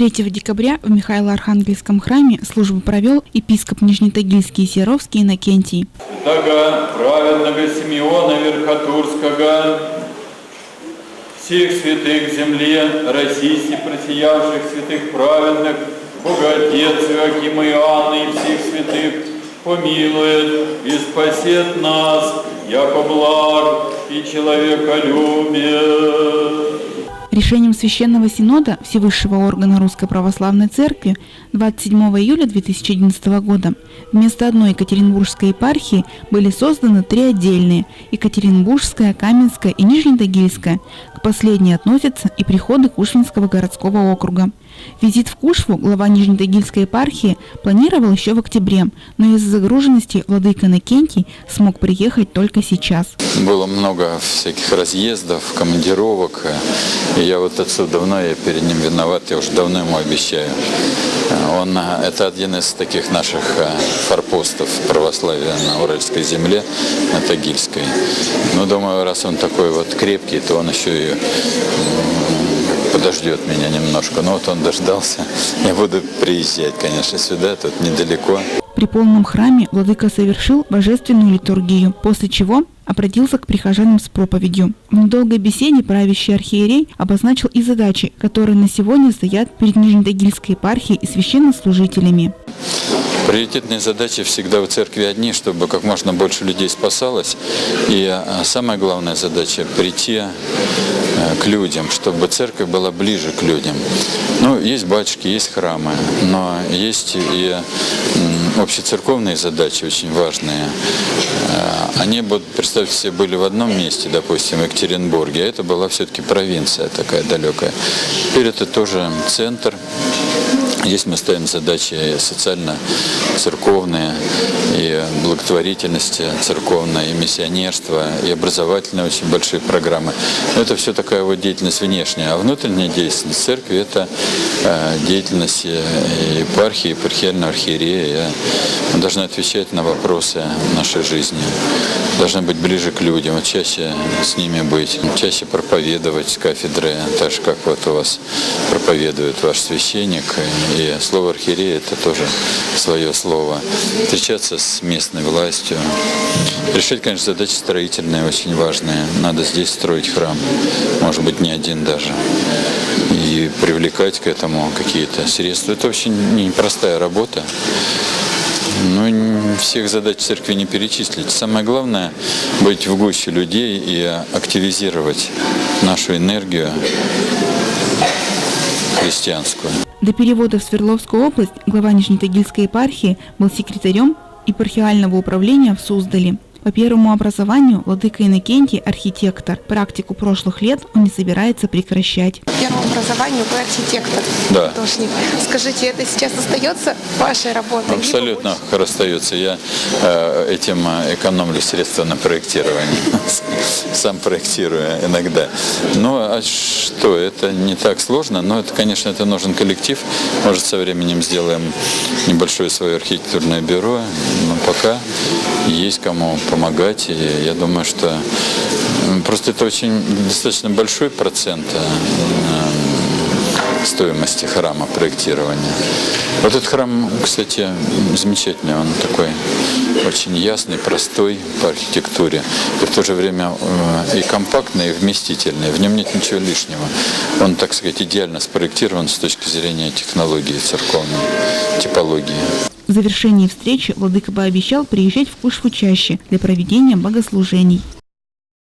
3 декабря в Михаило-Архангельском храме службу провел епископ Нижнетагильский и Серовский Иннокентий. Святого праведного Симеона Верхотурского, всех святых земле Российски просиявших святых праведных, Бога Отец Иоакима и Анны и всех святых, помилует и спасет нас, яко благ и человеколюбие. Решением Священного Синода Всевысшего органа Русской Православной Церкви 27 июля 2011 года вместо одной Екатеринбургской епархии были созданы 3 отдельные – Екатеринбургская, Каменская и Нижнетагильская. К последней относятся и приходы Кушвинского городского округа. Визит в Кушву глава Нижнетагильской епархии планировал еще в октябре, но из-за загруженности владыка Иннокентий смог приехать только сейчас. Было много всяких разъездов, командировок. И я вот отсюда давно, я перед ним виноват, я уже давно ему обещаю. Это один из таких наших форпостов православия на Уральской земле, на Тагильской. Но думаю, раз он такой вот крепкий, то он еще и подождет меня немножко. Но вот он дождался. Я буду приезжать, конечно, сюда, тут недалеко. При полном храме владыка совершил божественную литургию, после чего обратился к прихожанам с проповедью. В недолгой беседе правящий архиерей обозначил и задачи, которые на сегодня стоят перед Нижнетагильской епархией и священнослужителями. Приоритетные задачи всегда в церкви одни, чтобы как можно больше людей спасалось. И самая главная задача – прийти к людям, чтобы церковь была ближе к людям. Ну, есть батюшки, есть храмы, но есть и общецерковные задачи очень важные. Они, представьте себе, были в одном месте, допустим, в Екатеринбурге, а это была все-таки провинция такая далекая. Теперь это тоже центр. Здесь мы ставим задачи социально-церковные, и благотворительности церковной, и миссионерства, и образовательные очень большие программы. Но это все такая вот деятельность внешняя. А внутренняя деятельность церкви – это деятельность епархии, епархиального архиерея. Мы должны отвечать на вопросы нашей жизни, должны быть ближе к людям, чаще с ними быть, чаще проповедовать с кафедры, так же, как вот у вас проповедует ваш священник. И слово архиерея – это тоже свое слово. Встречаться с местной властью. Решать, конечно, задачи строительные, очень важные. Надо здесь строить храм, может быть, не один даже. И привлекать к этому какие-то средства. Это очень непростая работа. Но всех задач церкви не перечислить. Самое главное – быть в гуще людей и активизировать нашу энергию христианскую. До перевода в Свердловскую область глава Нижнетагильской епархии был секретарем епархиального управления в Суздале. По первому образованию владыка Иннокентий – архитектор. Практику прошлых лет он не собирается прекращать. По первому образованию вы архитектор, да. Художник. Скажите, это сейчас остается вашей работой? Абсолютно остается. Я этим экономлю средства на проектирование. Сам проектирую иногда. Ну, а что? Это не так сложно, но это, конечно, это нужен коллектив. Может, со временем сделаем небольшое свое архитектурное бюро, но пока есть кому помогать. И я думаю, что просто это очень достаточно большой процент стоимости храма, проектирования. Вот этот храм, кстати, замечательный. Он такой очень ясный, простой по архитектуре. И в то же время и компактный, и вместительный. В нем нет ничего лишнего. Он, так сказать, идеально спроектирован с точки зрения технологии церковной, типологии. В завершении встречи владыка пообещал приезжать в Кушву чаще для проведения богослужений.